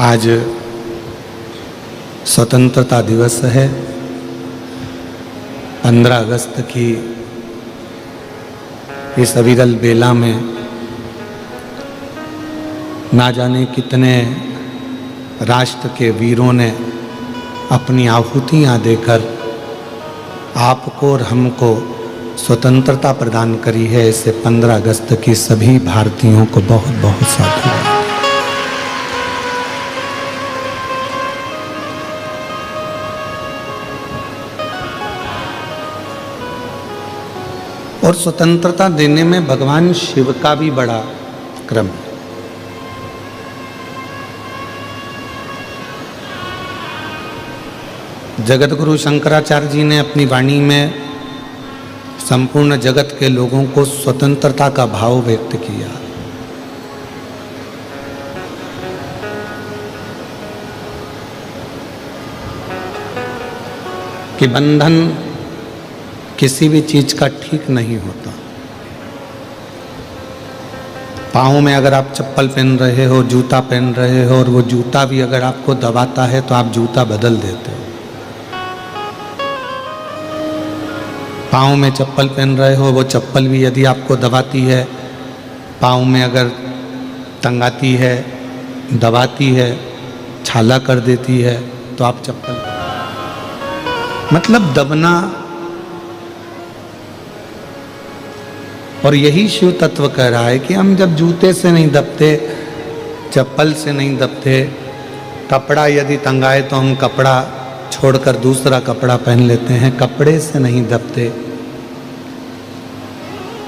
आज स्वतंत्रता दिवस है। 15 अगस्त की इस अविरल बेला में ना जाने कितने राष्ट्र के वीरों ने अपनी आहुतियाँ देकर आपको और हमको स्वतंत्रता प्रदान करी है। इसे 15 अगस्त की सभी भारतीयों को बहुत बहुत साधुवाद। और स्वतंत्रता देने में भगवान शिव का भी बड़ा क्रम है। जगत गुरु शंकराचार्य जी ने अपनी वाणी में संपूर्ण जगत के लोगों को स्वतंत्रता का भाव व्यक्त किया। कि बंधन किसी भी चीज का ठीक नहीं होता। पाँव में अगर आप चप्पल पहन रहे हो, जूता पहन रहे हो, और वो जूता भी अगर आपको दबाता है तो आप जूता बदल देते हो। पाँव में चप्पल पहन रहे हो, वो चप्पल भी यदि आपको दबाती है, पाँव में अगर टंगाती है, दबाती है, छाला कर देती है, तो आप चप्पल, मतलब दबना। और यही शिव तत्व कह रहा है कि हम जब जूते से नहीं दबते, चप्पल से नहीं दबते, कपड़ा यदि टंगाए तो हम कपड़ा छोड़कर दूसरा कपड़ा पहन लेते हैं, कपड़े से नहीं दबते,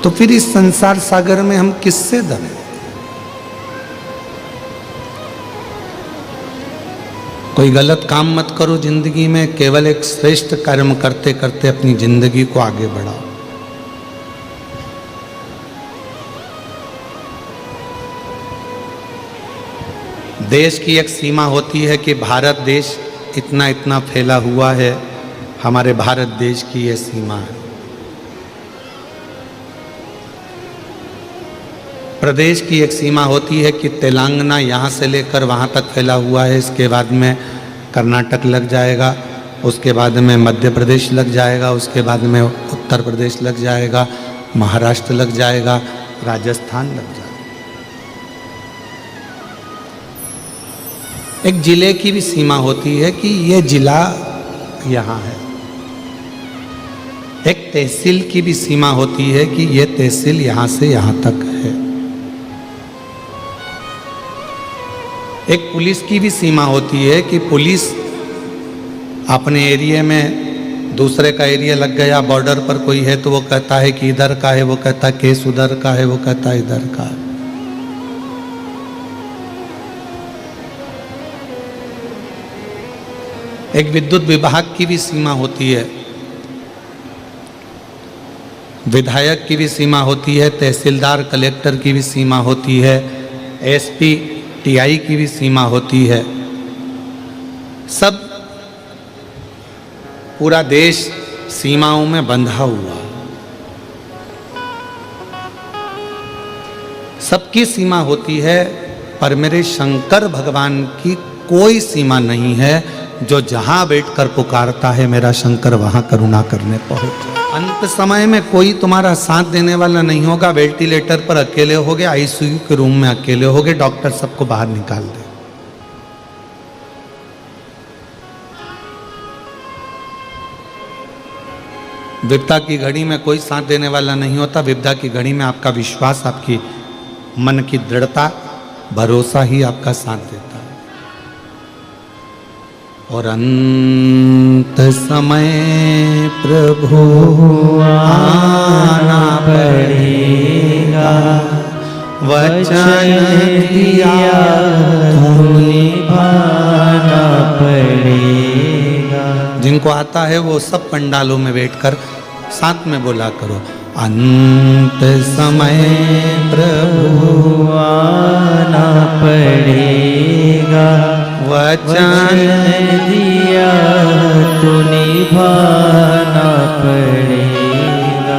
तो फिर इस संसार सागर में हम किससे दबे? कोई गलत काम मत करो जिंदगी में, केवल एक श्रेष्ठ कर्म करते करते अपनी जिंदगी को आगे बढ़ाओ। देश की एक सीमा होती है कि भारत देश इतना इतना फैला हुआ है, हमारे भारत देश की ये सीमा है। प्रदेश की एक सीमा होती है कि तेलंगाना यहाँ से लेकर वहाँ तक फैला हुआ है, इसके बाद में कर्नाटक लग जाएगा, उसके बाद में मध्य प्रदेश लग जाएगा, उसके बाद में उत्तर प्रदेश लग जाएगा, महाराष्ट्र लग जाएगा, राजस्थान लग जाएगा। एक जिले की भी सीमा होती है कि ये जिला यहाँ है। एक तहसील की भी सीमा होती है कि ये तहसील यहाँ से यहाँ तक है। एक पुलिस की भी सीमा होती है कि पुलिस अपने एरिया में दूसरे का एरिया लग गया, बॉर्डर पर कोई है तो वो कहता है कि इधर का है, वो कहता है केस उधर का है, वो कहता है इधर का है। एक विद्युत विभाग की भी सीमा होती है, विधायक की भी सीमा होती है, तहसीलदार कलेक्टर की भी सीमा होती है, एसपी टीआई की भी सीमा होती है। सब पूरा देश सीमाओं में बंधा हुआ, सबकी सीमा होती है, पर मेरे शंकर भगवान की कोई सीमा नहीं है। जो जहां बैठकर पुकारता है मेरा शंकर वहां करुणा करने पहुंच। अंत समय में कोई तुम्हारा साथ देने वाला नहीं होगा। वेंटिलेटर पर अकेले होगे, आईसीयू के रूम में अकेले होगे, डॉक्टर सबको बाहर निकाल दे। विपदा की घड़ी में कोई साथ देने वाला नहीं होता। विपदा की घड़ी में आपका विश्वास, आपकी मन की दृढ़ता, भरोसा ही आपका साथ देता है। और अंत समय प्रभु आना पड़ेगा, वचन दिया निभाना पड़ेगा। जिनको आता है वो सब पंडालों में बैठकर साथ में बोला करो, अंत समय प्रभु आना पड़ेगा, वचन दिया तो निभाना पड़ेगा।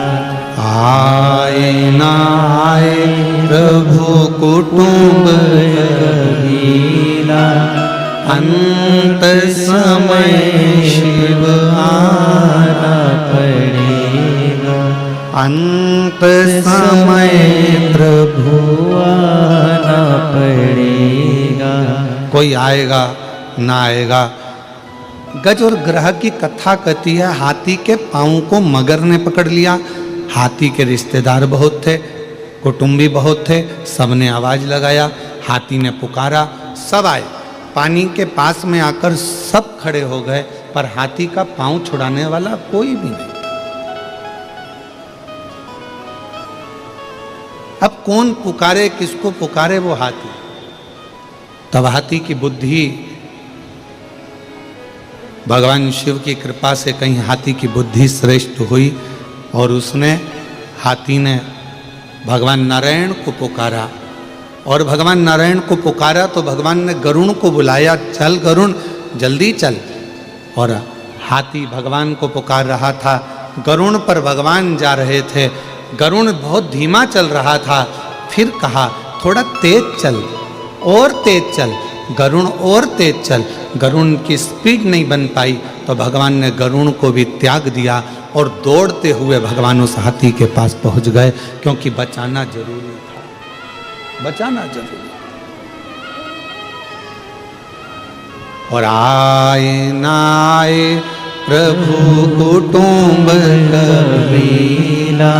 आए ना आए प्रभु कुटुंब कबीला, अंत समय शिव आना पड़ेगा, अंत समय प्रभु आना पड़ेगा। कोई आएगा ना आएगा। गज और ग्रह की कथा कहती है, हाथी के पाँव को मगर ने पकड़ लिया। हाथी के रिश्तेदार बहुत थे, कुटुंबी बहुत थे, सबने आवाज लगाया, हाथी ने पुकारा, सब आए। पानी के पास में आकर सब खड़े हो गए, पर हाथी का पांव छुड़ाने वाला कोई भी नहीं। अब कौन पुकारे, किसको पुकारे? वो हाथी। तब हाथी की बुद्धि, भगवान शिव की कृपा से कहीं हाथी की बुद्धि श्रेष्ठ हुई और उसने, हाथी ने भगवान नारायण को पुकारा। और भगवान नारायण को पुकारा तो भगवान ने गरुण को बुलाया, चल गरुण जल्दी चल। और हाथी भगवान को पुकार रहा था, गरुण पर भगवान जा रहे थे। गरुण बहुत धीमा चल रहा था, फिर कहा थोड़ा तेज चल, और तेज चल। गरुण और तेज चल। गरुण की स्पीड नहीं बन पाई तो भगवान ने गरुण को भी त्याग दिया और दौड़ते हुए भगवान उस हाथी के पास पहुंच गए, क्योंकि बचाना जरूरी था, बचाना जरूरी। और आए ना आए प्रभु कुटुंब कबीला,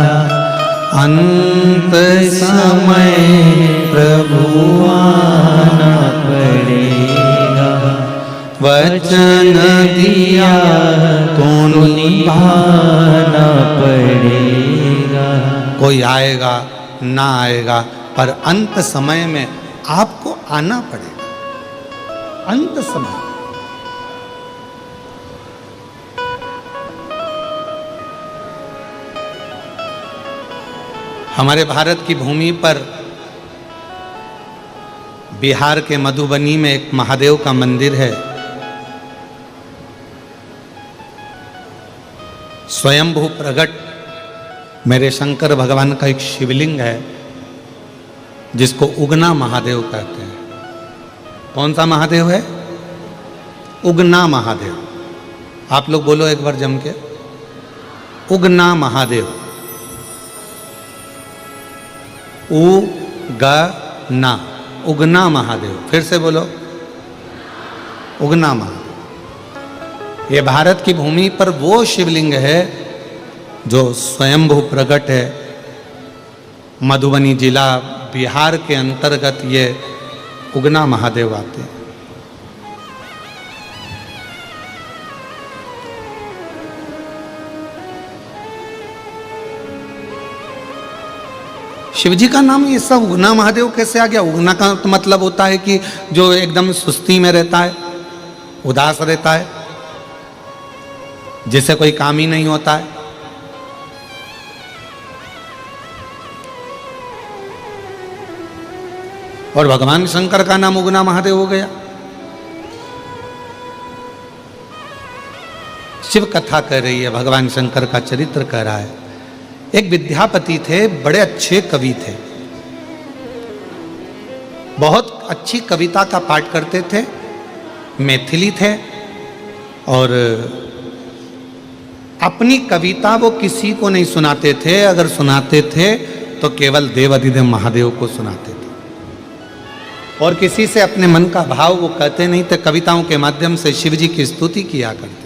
अंत समय प्रभु आना पड़ेगा। वचन दिया तो निभाना पड़ेगा। कोई आएगा ना आएगा, पर अंत समय में आपको आना पड़ेगा। अंत समय हमारे भारत की भूमि पर बिहार के मधुबनी में एक महादेव का मंदिर है। स्वयंभू प्रगट मेरे शंकर भगवान का एक शिवलिंग है, जिसको उगना महादेव कहते हैं। कौन सा महादेव है? उगना महादेव। आप लोग बोलो एक बार जम के, उगना महादेव। उगना, उगना महादेव। फिर से बोलो, उगना महादेव। ये भारत की भूमि पर वो शिवलिंग है जो स्वयंभू प्रकट है। मधुबनी जिला बिहार के अंतर्गत ये उगना महादेव आते हैं। शिवजी का नाम ये सब उगना महादेव कैसे आ गया? उगना का तो मतलब होता है कि जो एकदम सुस्ती में रहता है, उदास रहता है, जिसे कोई काम ही नहीं होता है। और भगवान शंकर का नाम उगना महादेव हो गया। शिव कथा कह रही है, भगवान शंकर का चरित्र कह रहा है। एक विद्यापति थे, बड़े अच्छे कवि थे, बहुत अच्छी कविता का पाठ करते थे, मैथिली थे, और अपनी कविता वो किसी को नहीं सुनाते थे। अगर सुनाते थे तो केवल देवाधिदेव महादेव को सुनाते थे, और किसी से अपने मन का भाव वो कहते नहीं थे। कविताओं के माध्यम से शिव जी की स्तुति किया करते थे।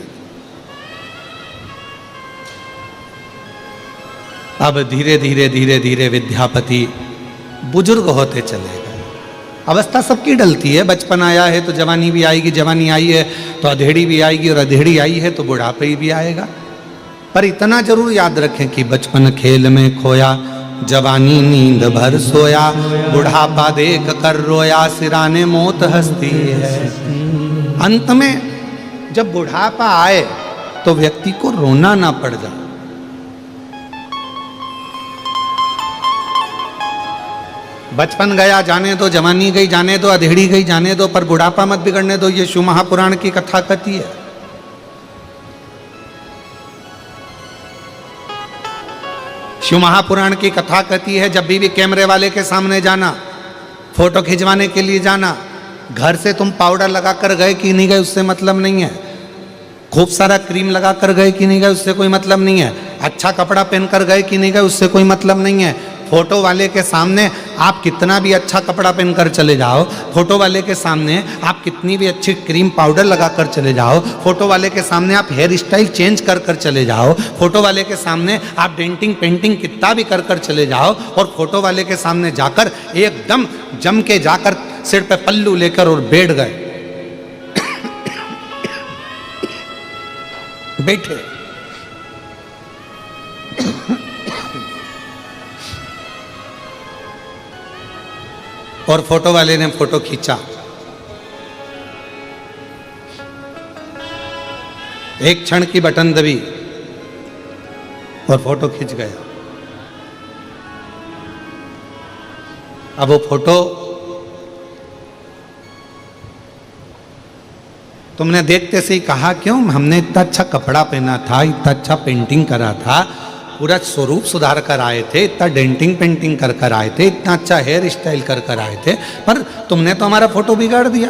अब धीरे धीरे धीरे धीरे विद्यापति बुजुर्ग होते चले गए। अवस्था सबकी डलती है, बचपन आया है तो जवानी भी आएगी, जवानी आई है तो अधेड़ी भी आएगी, और अधेड़ी आई है तो बुढ़ापे भी आएगा। पर इतना जरूर याद रखें कि बचपन खेल में खोया, जवानी नींद भर सोया, बुढ़ापा देख कर रोया, सिराने मौत हंसती है। अंत में जब बुढ़ापा आए तो व्यक्ति को रोना ना पड़ जाए। बचपन गया जाने दो, जवानी गई जाने दो, अधेड़ी गई जाने दो, पर बुढ़ापा मत बिगड़ने दो। ये शिव महापुराण की कथा कहती है। शिव महापुराण की कथा कहती है, जब भी कैमरे वाले के सामने जाना, फोटो खिंचवाने के लिए जाना, घर से तुम पाउडर लगा कर गए कि नहीं गए उससे मतलब नहीं है, खूब सारा क्रीम लगा कर गए कि नहीं गए उससे कोई मतलब नहीं है, अच्छा कपड़ा पहन कर गए कि नहीं गए उससे कोई मतलब नहीं है। फोटो वाले के सामने आप कितना भी अच्छा कपड़ा पहन कर चले जाओ, फोटो वाले के सामने आप कितनी भी अच्छी क्रीम पाउडर लगा कर चले जाओ, फोटो वाले के सामने आप हेयर स्टाइल चेंज कर कर चले जाओ, फोटो वाले के सामने आप डेंटिंग पेंटिंग कितना भी कर कर चले जाओ, और फोटो वाले के सामने जाकर एकदम जम के जाकर सिर पे पल्लू लेकर और बैठ गए, बैठे, और फोटो वाले ने फोटो खींचा, एक क्षण की बटन दबी और फोटो खींच गया। अब वो फोटो तुमने देखते से ही कहा क्यों, हमने इतना अच्छा कपड़ा पहना था, इतना अच्छा पेंटिंग करा था, पूरा स्वरूप सुधार कर आए थे, इतना डेंटिंग पेंटिंग कर कर आए थे, इतना अच्छा हेयर स्टाइल कर कर आए थे, पर तुमने तो हमारा फोटो बिगाड़ दिया।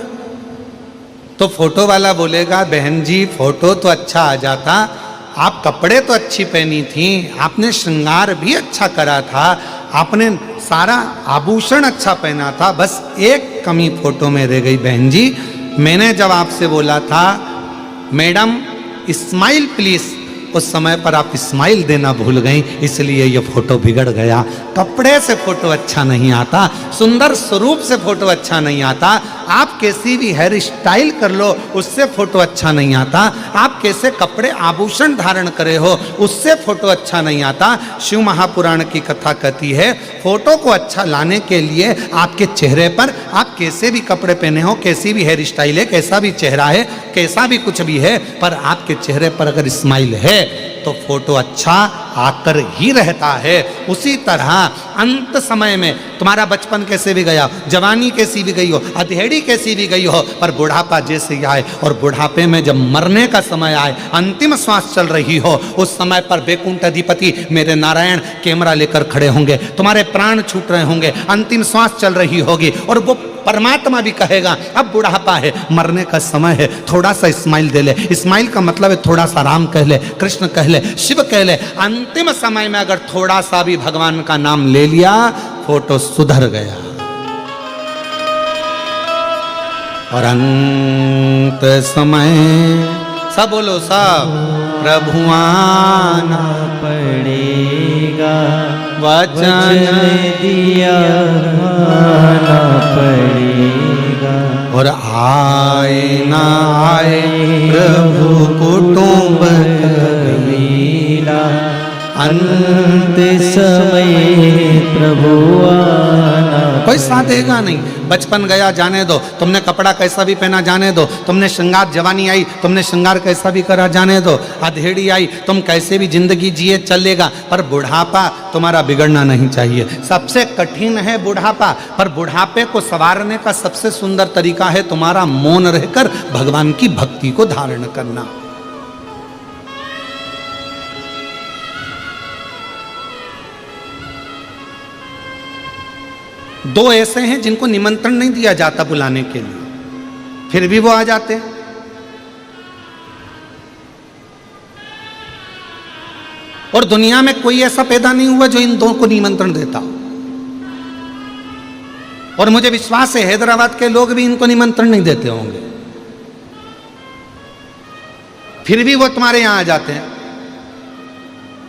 तो फोटो वाला बोलेगा बहन जी फोटो तो अच्छा आ जाता, आप कपड़े तो अच्छी पहनी थी, आपने श्रृंगार भी अच्छा करा था, आपने सारा आभूषण अच्छा पहना था, बस एक कमी फोटो में रह गई बहन जी। मैंने जब आपसे बोला था मैडम स्माइल प्लीज, उस समय पर आप स्माइल देना भूल गई, इसलिए ये फोटो बिगड़ गया। कपड़े से फोटो अच्छा नहीं आता, सुंदर स्वरूप से फोटो अच्छा नहीं आता, आप कैसी भी हेयर स्टाइल कर लो उससे फोटो अच्छा नहीं आता, आप कैसे कपड़े आभूषण धारण करे हो उससे फोटो अच्छा नहीं आता। शिव महापुराण की कथा कहती है फोटो को अच्छा लाने के लिए आपके चेहरे पर आप कैसे भी कपड़े पहने हो, कैसी भी हेयर स्टाइल है, कैसा भी चेहरा है, कैसा भी कुछ भी है, पर आपके चेहरे पर अगर स्माइल है तो फोटो अच्छा आकर ही रहता है। उसी तरह अंत समय में तुम्हारा बचपन कैसे भी गया, जवानी कैसी भी गई हो, अधेड़ी कैसी भी गई हो, पर बुढ़ापा जैसे ही आए और बुढ़ापे में जब मरने का समय आए, अंतिम श्वास चल रही हो, उस समय पर वैकुंठ अधिपति मेरे नारायण कैमरा लेकर खड़े होंगे, तुम्हारे प्राण छूट रहे होंगे, अंतिम श्वास चल रही होगी, और वो परमात्मा भी कहेगा अब बुढ़ापा है, मरने का समय है, थोड़ा सा स्माइल दे ले। स्माइल का मतलब है थोड़ा सा राम कह ले, कृष्ण कह ले, शिव कह ले। अंतिम समय में अगर थोड़ा सा भी भगवान का नाम ले लिया, फोटो सुधर गया। और अंत समय सब बोलो सब, प्रभु आना पड़ेगा, वचन दिया आना पड़ेगा, और आए ना आए प्रभु कुटुंब कबीला, अंत समय प्रभु आना। कोई साथ देगा नहीं। बचपन गया जाने दो, तुमने कपड़ा कैसा भी पहना जाने दो, तुमने श्रृंगार, जवानी आई तुमने श्रृंगार कैसा भी करा जाने दो, अधेड़ी आई तुम कैसे भी जिंदगी जिए चलेगा, पर बुढ़ापा तुम्हारा बिगड़ना नहीं चाहिए। सबसे कठिन है बुढ़ापा, पर बुढ़ापे को संवारने का सबसे सुंदर तरीका है तुम्हारा मौन रहकर भगवान की भक्ति को धारण करना। दो ऐसे हैं जिनको निमंत्रण नहीं दिया जाता बुलाने के लिए, फिर भी वो आ जाते हैं। और दुनिया में कोई ऐसा पैदा नहीं हुआ जो इन दो को निमंत्रण देता हो। और मुझे विश्वास है हैदराबाद के लोग भी इनको निमंत्रण नहीं देते होंगे, फिर भी वो तुम्हारे यहां आ जाते हैं।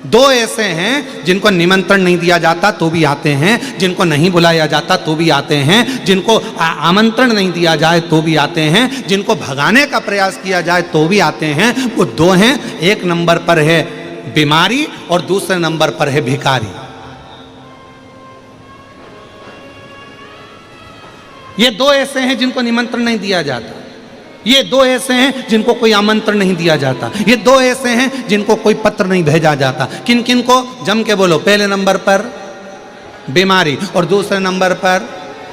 दो ऐसे हैं जिनको निमंत्रण नहीं दिया जाता तो भी आते हैं, जिनको नहीं बुलाया जाता तो भी आते हैं, जिनको आमंत्रण नहीं दिया जाए तो भी आते हैं, जिनको भगाने का प्रयास किया जाए तो भी आते हैं। वो दो हैं, एक नंबर पर है बीमारी और दूसरे नंबर पर है भिखारी। ये दो ऐसे हैं जिनको निमंत्रण नहीं दिया जाता, ये दो ऐसे हैं जिनको कोई आमंत्रण नहीं दिया जाता, ये दो ऐसे हैं जिनको कोई पत्र नहीं भेजा जाता। किन किन को? जम के बोलो। पहले नंबर पर बीमारी और दूसरे नंबर पर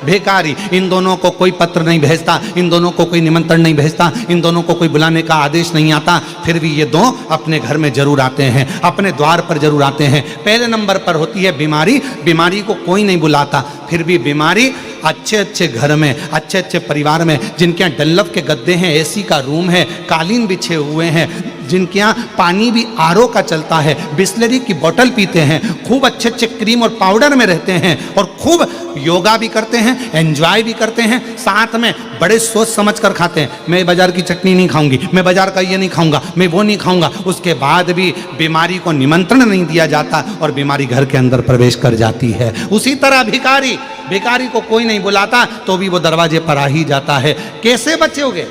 भिखारी। इन दोनों को कोई पत्र नहीं भेजता, इन दोनों को कोई निमंत्रण नहीं भेजता, इन दोनों को कोई बुलाने का आदेश नहीं आता, फिर भी ये दो अपने घर में जरूर आते हैं, अपने द्वार पर जरूर आते हैं। पहले नंबर पर होती है बीमारी, बीमारी को कोई नहीं बुलाता, फिर भी बीमारी अच्छे अच्छे घर में, अच्छे अच्छे परिवार में, जिनके यहाँ डल्लफ के गद्दे हैं, एसी का रूम है, कालीन बिछे हुए हैं, जिनके यहाँ पानी भी आरओ का चलता है, बिस्लरी की बोतल पीते हैं, खूब अच्छे अच्छे क्रीम और पाउडर में रहते हैं और खूब योगा भी करते हैं, एंजॉय भी करते हैं, साथ में बड़े सोच समझ कर खाते हैं। मैं बाजार की चटनी नहीं खाऊंगी, मैं बाजार का ये नहीं खाऊंगा, मैं वो नहीं खाऊंगा। उसके बाद भी बीमारी को निमंत्रण नहीं दिया जाता और बीमारी घर के अंदर प्रवेश कर जाती है। उसी तरह भिखारी को कोई नहीं बुलाता तो भी वो दरवाजे पर आ ही जाता है। कैसे बचोगे,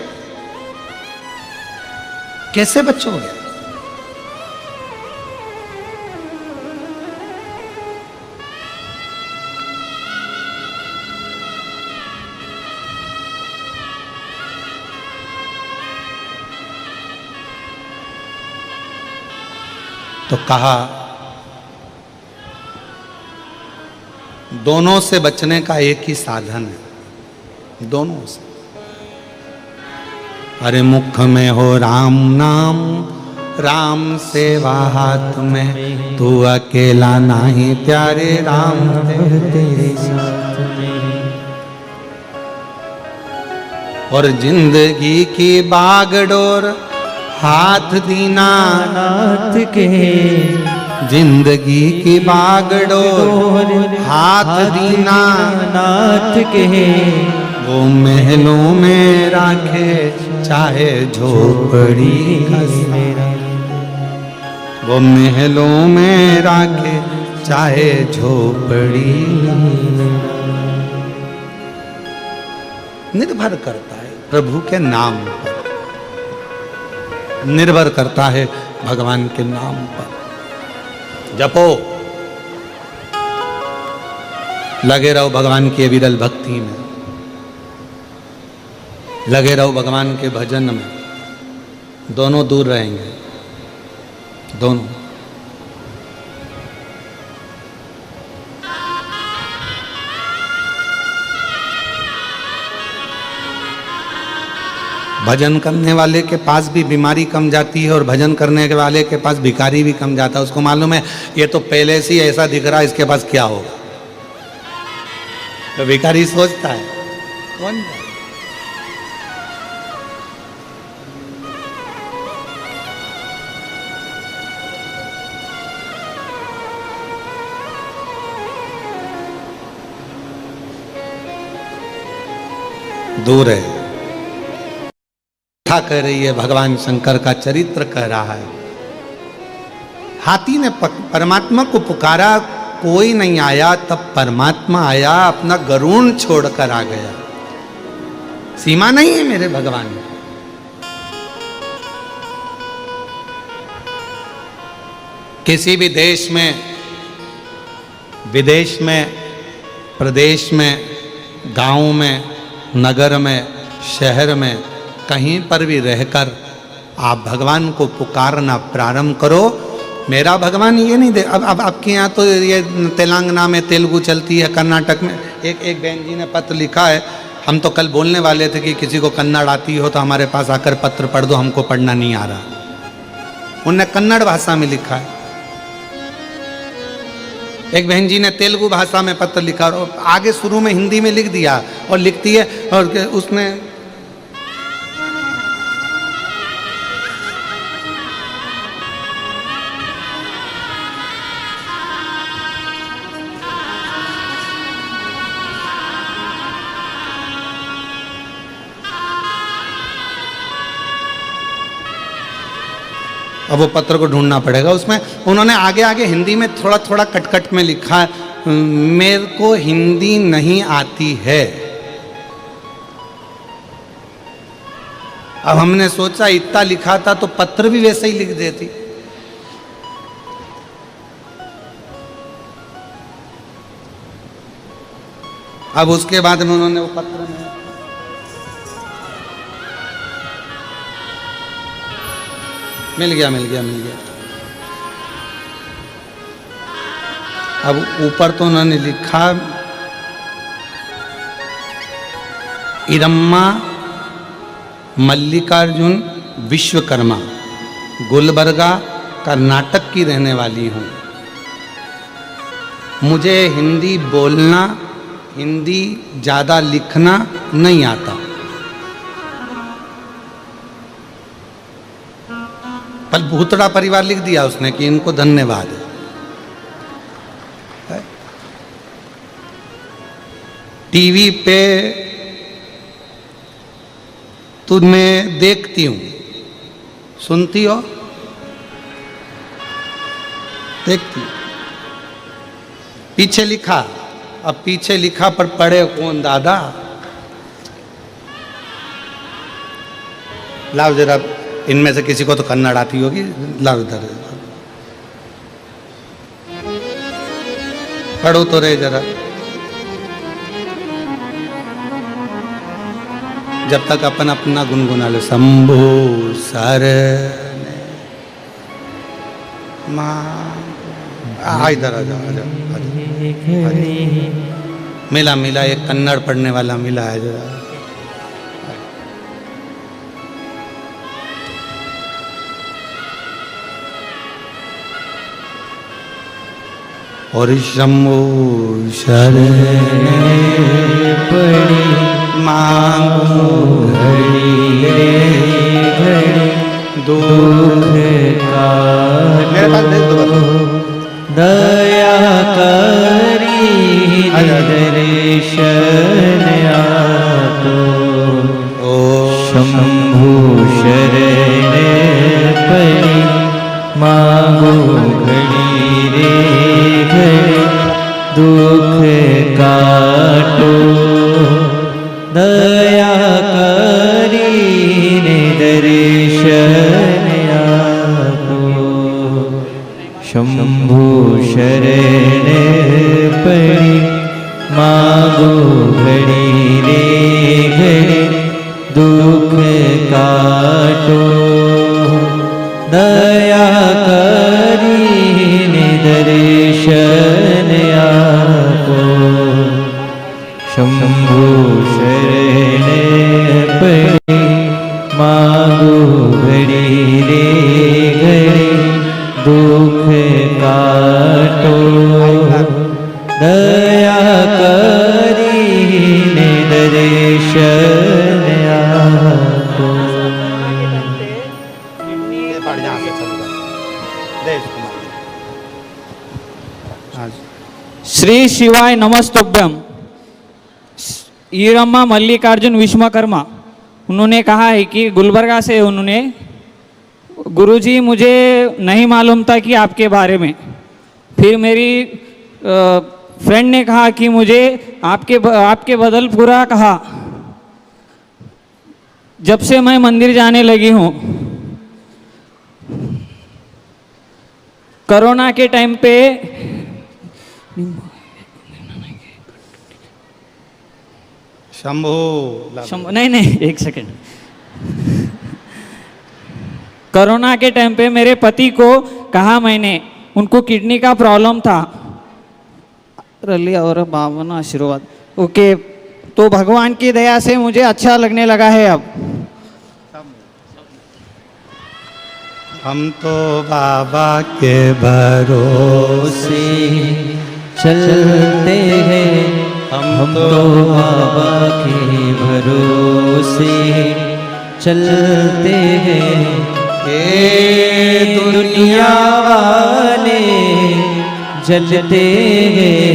कैसे बचोगे? तो कहा दोनों से बचने का एक ही साधन है, दोनों से। अरे मुख में हो राम नाम, राम सेवा हाथ में, तू अकेला नहीं प्यारे राम तेरे साथ में। और जिंदगी की बागडोर हाथ दीनानाथ के, जिंदगी की बागडोर हाथ दीनानाथ के, वो महलों में राखे चाहे झोपड़ी, वो महलों में राखे चाहे झोपड़ी। निर्भर करता है प्रभु के नाम पर, निर्भर करता है भगवान के नाम पर। जपो, लगे रहो भगवान की विरल भक्ति में, लगे रहो भगवान के भजन में, दोनों दूर रहेंगे, दोनों। भजन करने वाले के पास भी बीमारी कम जाती है और भजन करने के वाले के पास भिखारी भी कम जाता है। उसको मालूम है ये तो पहले से ही ऐसा दिख रहा है, इसके पास क्या होगा। तो भिखारी सोचता है कौन दूर है, कह रही है भगवान शंकर का चरित्र कह रहा है। हाथी ने परमात्मा को पुकारा, कोई नहीं आया, तब परमात्मा आया, अपना गरुण छोड़कर आ गया। सीमा नहीं है मेरे भगवान। किसी भी देश में, विदेश में, प्रदेश में, गांव में, नगर में, शहर में, कहीं पर भी रहकर आप भगवान को पुकारना प्रारंभ करो। मेरा भगवान ये नहीं दे। अब आपके यहाँ तो ये तेलंगाना में तेलुगु चलती है, कर्नाटक में। एक बहन जी ने पत्र लिखा है, हम तो कल बोलने वाले थे कि किसी को कन्नड़ आती हो तो हमारे पास आकर पत्र पढ़ दो, हमको पढ़ना नहीं आ रहा। उनने कन्नड़ भाषा में लिखा है। एक बहन जी ने तेलुगु भाषा में पत्र लिखा और आगे शुरू में हिंदी में लिख दिया और लिखती है, और उसने अब वो पत्र को ढूंढना पड़ेगा। उसमें उन्होंने आगे आगे हिंदी में थोड़ा थोड़ा कट में लिखा है, मेरे को हिंदी नहीं आती है। अब हमने सोचा इतना लिखा था तो पत्र भी वैसे ही लिख देती। अब उसके बाद में उन्होंने वो पत्र में मिल गया। अब ऊपर तो उन्होंने लिखा इरम्मा मल्लिकार्जुन विश्वकर्मा, गुलबर्गा कर्नाटक की रहने वाली हूँ। मुझे हिंदी बोलना हिंदी ज़्यादा लिखना नहीं आता, पर भूतड़ा परिवार लिख दिया उसने कि इनको धन्यवाद है। टीवी पे तुम्हें देखती हूँ, सुनती हो, देखती हूँ। पीछे लिखा, अब पीछे लिखा पर पढ़े कौन दादा? लाओ जरा, इनमें से किसी को तो कन्नड़ आती होगी, लाओ इधर पढ़ो तो रहे जरा, जब तक अपन अपना गुनगुना लो। शंभु शरण माँ, इधर आ जाओ, आ जाओ, आ जाओ। मिला मिला, एक कन्नड़ पढ़ने वाला मिला है जरा। और शंभु शरण पड़ी मांगो घड़ी घड़ी दुख मेरे पास भेज दो काटो, दया करी दर्शन आपो। शंभु शरण पड़ी मांगो घड़ी रे घड़ी दुख काटो, दया करी दर्शन आपो। शंभु शरण पड़ी मांगो घड़ी रे घड़ी दुख काटो, दया करी दर्शन आपो। शंभु शरण पड़ी मांगो घड़ी रे घड़ी दुख काटो, दया करी दर्शन आपो। श्री शिवाय नमस्तोभ्यम। ईरम्मा मल्लिकार्जुन विश्वकर्मा, उन्होंने कहा है कि गुलबर्गा से, उन्होंने, गुरुजी मुझे नहीं मालूम था कि आपके बारे में, फिर मेरी फ्रेंड ने कहा कि मुझे आपके बदल पूरा कहा। जब से मैं मंदिर जाने लगी हूँ, कोरोना के टाइम पे शंभु नहीं एक सेकंड। कोरोना के टाइम पे मेरे पति को कहा मैंने, उनको किडनी का प्रॉब्लम था, रली और बावन आशीर्वाद, ओके, तो भगवान की दया से मुझे अच्छा लगने लगा है अब। हम तो बाबा के भरोसे चलते हैं, हम तो बाबा के भरोसे चलते हैं। ये दुनिया वाले जलते हैं,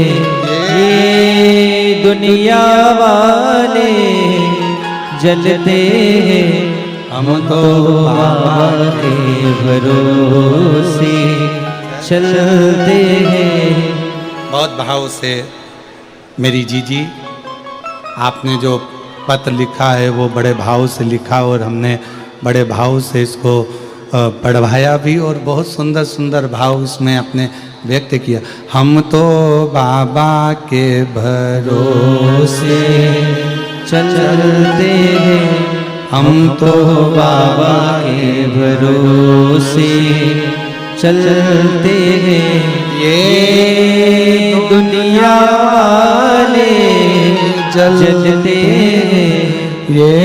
ये दुनिया वाले जलते हैं। हम तो बाबा के भरोसे चलते हैं। बहुत भाव से मेरी जीजी, आपने जो पत्र लिखा है वो बड़े भाव से लिखा, और हमने बड़े भाव से इसको पढ़वाया भी, और बहुत सुंदर सुंदर भाव इसमें अपने व्यक्त किया। हम तो बाबा के भरोसे चलते हैं, हम तो बाबा के भरोसे चलते हैं। ये दुनिया वाले जलते हैं, ये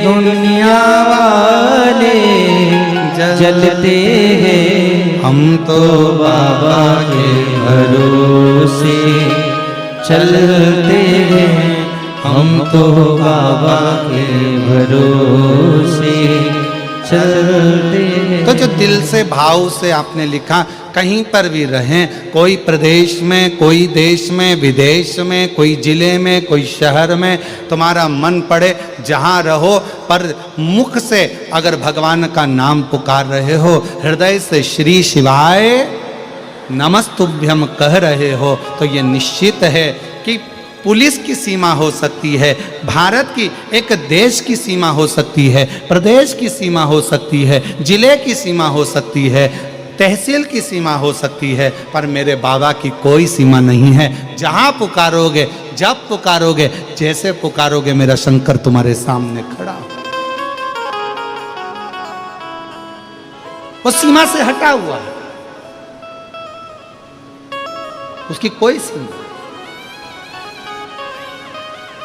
दुनिया वाले जलते हैं। हम तो बाबा के भरोसे चलते हैं हम तो बाबा के भरोसे चलते हैं। तो जो दिल से भाव से आपने लिखा, कहीं पर भी रहें, कोई प्रदेश में, कोई देश में, विदेश में, कोई जिले में, कोई शहर में, तुम्हारा मन पड़े जहाँ रहो, पर मुख से अगर भगवान का नाम पुकार रहे हो, हृदय से श्री शिवाय नमस्तुभ्यम कह रहे हो, तो ये निश्चित है कि पुलिस की सीमा हो सकती है, भारत की एक देश की सीमा हो सकती है, प्रदेश की सीमा हो सकती है, जिले की सीमा हो सकती है, तहसील की सीमा हो सकती है, पर मेरे बाबा की कोई सीमा नहीं है। जहाँ पुकारोगे, जब पुकारोगे, जैसे पुकारोगे, मेरा शंकर तुम्हारे सामने खड़ा हो। वो सीमा से हटा हुआ है, उसकी कोई सीमा।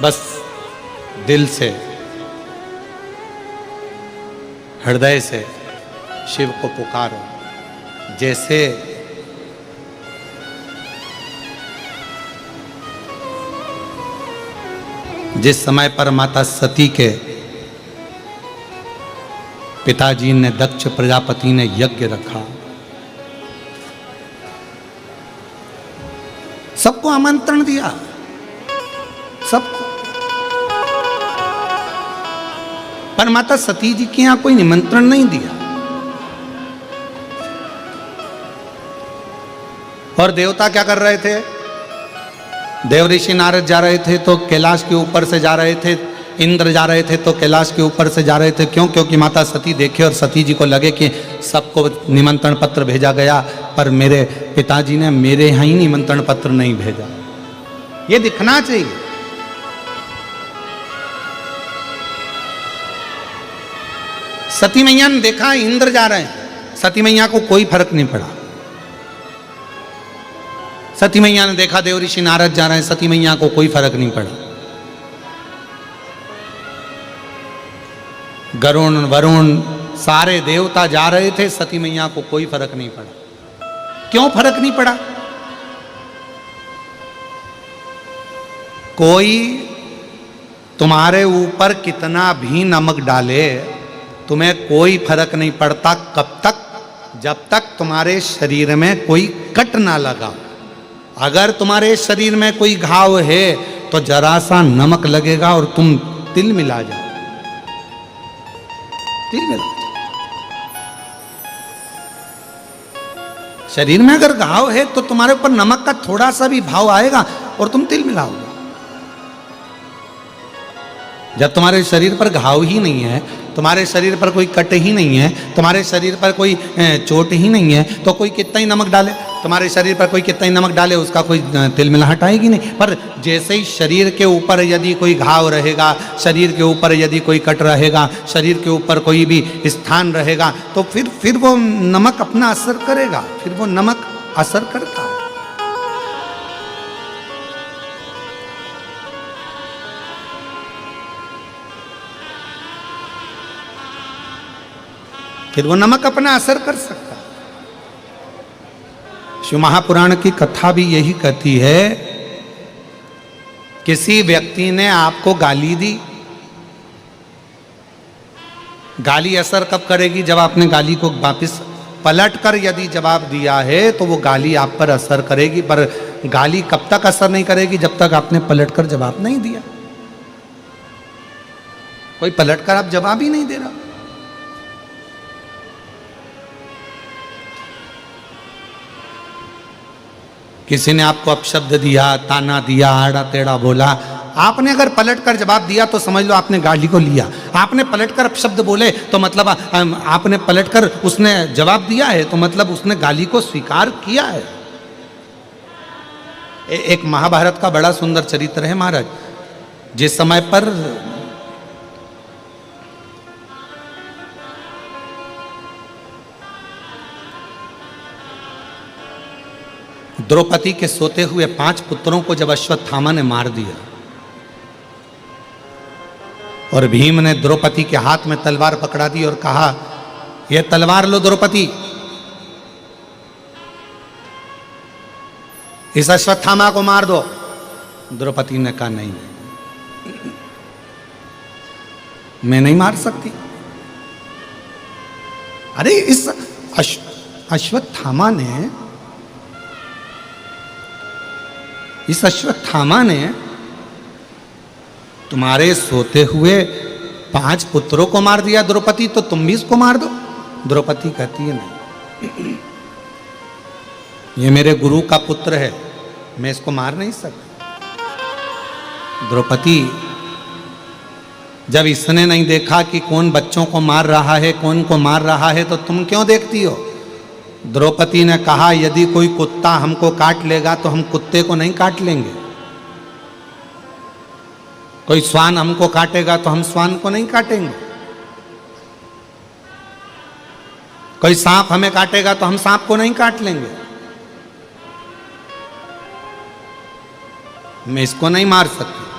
बस दिल से, हृदय से शिव को पुकारो। जैसे जिस समय पर माता सती के पिताजी ने, दक्ष प्रजापति ने यज्ञ रखा, सबको आमंत्रण दिया, सबको, पर माता सती जी के यहां कोई निमंत्रण नहीं दिया। और देवता क्या कर रहे थे? देव ऋषि नारद जा रहे थे तो कैलाश के ऊपर से जा रहे थे, इंद्र जा रहे थे तो कैलाश के ऊपर से जा रहे थे। क्यों? क्योंकि माता सती देखे और सती जी को लगे कि सबको निमंत्रण पत्र भेजा गया, पर मेरे पिताजी ने मेरे यहाँ ही निमंत्रण पत्र नहीं भेजा। ये दिखना चाहिए। सती मैया ने देखा इंद्र जा रहे हैं, सती मैया को कोई फर्क नहीं पड़ा। सती मैया ने देखा देव ऋषि नारद जा रहे हैं, सती मैया को कोई फर्क नहीं पड़ा। गरुण वरुण सारे देवता जा रहे थे, सती मैया को कोई फर्क नहीं पड़ा। क्यों फर्क नहीं पड़ा? कोई तुम्हारे ऊपर कितना भी नमक डाले, तुम्हें कोई फर्क नहीं पड़ता। कब तक? जब तक तुम्हारे शरीर में कोई कट ना लगा। अगर तुम्हारे शरीर में कोई घाव है तो जरा सा नमक लगेगा और तुम तिल मिला जाओ, तिल मिला जाओ। शरीर में अगर घाव है तो तुम्हारे ऊपर नमक का थोड़ा सा भी भाव आएगा और तुम तिल मिलाओगे। जब तुम्हारे शरीर पर घाव ही नहीं है, तुम्हारे शरीर पर कोई कट ही नहीं है, तुम्हारे शरीर पर कोई चोट ही नहीं है, तो कोई कितना ही नमक डाले, तुम्हारे शरीर पर कोई कितना ही नमक डाले, उसका कोई तिल मिलाहट आएगी नहीं। पर जैसे ही शरीर के ऊपर यदि कोई घाव रहेगा, शरीर के ऊपर यदि कोई कट रहेगा, शरीर के ऊपर कोई भी स्थान रहेगा, तो फिर वो नमक अपना असर करेगा, फिर वो नमक असर करता है। फिर वो नमक अपना असर कर सकता है। शिव महापुराण की कथा भी यही कहती है, किसी व्यक्ति ने आपको गाली दी, गाली असर कब करेगी? जब आपने गाली को वापस पलट कर यदि जवाब दिया है तो वो गाली आप पर असर करेगी, पर गाली कब तक असर नहीं करेगी? जब तक आपने पलट कर जवाब नहीं दिया। कोई पलट कर आप जवाब ही नहीं दे रहा। किसी ने आपको अपशब्द दिया, ताना दिया, आड़ा टेढ़ा बोला, आपने अगर पलट कर जवाब दिया तो समझ लो आपने गाली को लिया। आपने पलट कर अपशब्द बोले तो मतलब आपने पलट कर उसने जवाब दिया है, तो मतलब उसने गाली को स्वीकार किया है। एक महाभारत का बड़ा सुंदर चरित्र है महाराज। जिस समय पर द्रौपदी के सोते हुए 5 पुत्रों को जब अश्वत्थामा ने मार दिया और भीम ने द्रौपदी के हाथ में तलवार पकड़ा दी और कहा, यह तलवार लो द्रौपदी, इस अश्वत्थामा को मार दो। द्रौपदी ने कहा नहीं, मैं नहीं मार सकती। अरे इस अश्वत्थामा ने तुम्हारे सोते हुए 5 पुत्रों को मार दिया द्रौपदी, तो तुम भी इसको मार दो। द्रौपदी कहती है नहीं, ये मेरे गुरु का पुत्र है, मैं इसको मार नहीं सकती। द्रौपदी, जब इसने नहीं देखा कि कौन बच्चों को मार रहा है, कौन को मार रहा है, तो तुम क्यों देखती हो? द्रौपदी ने कहा, यदि कोई कुत्ता हमको काट लेगा तो हम कुत्ते को नहीं काट लेंगे, कोई श्वान हमको काटेगा तो हम श्वान को नहीं काटेंगे, कोई सांप हमें काटेगा तो हम सांप को नहीं काट लेंगे, मैं इसको नहीं मार सकती।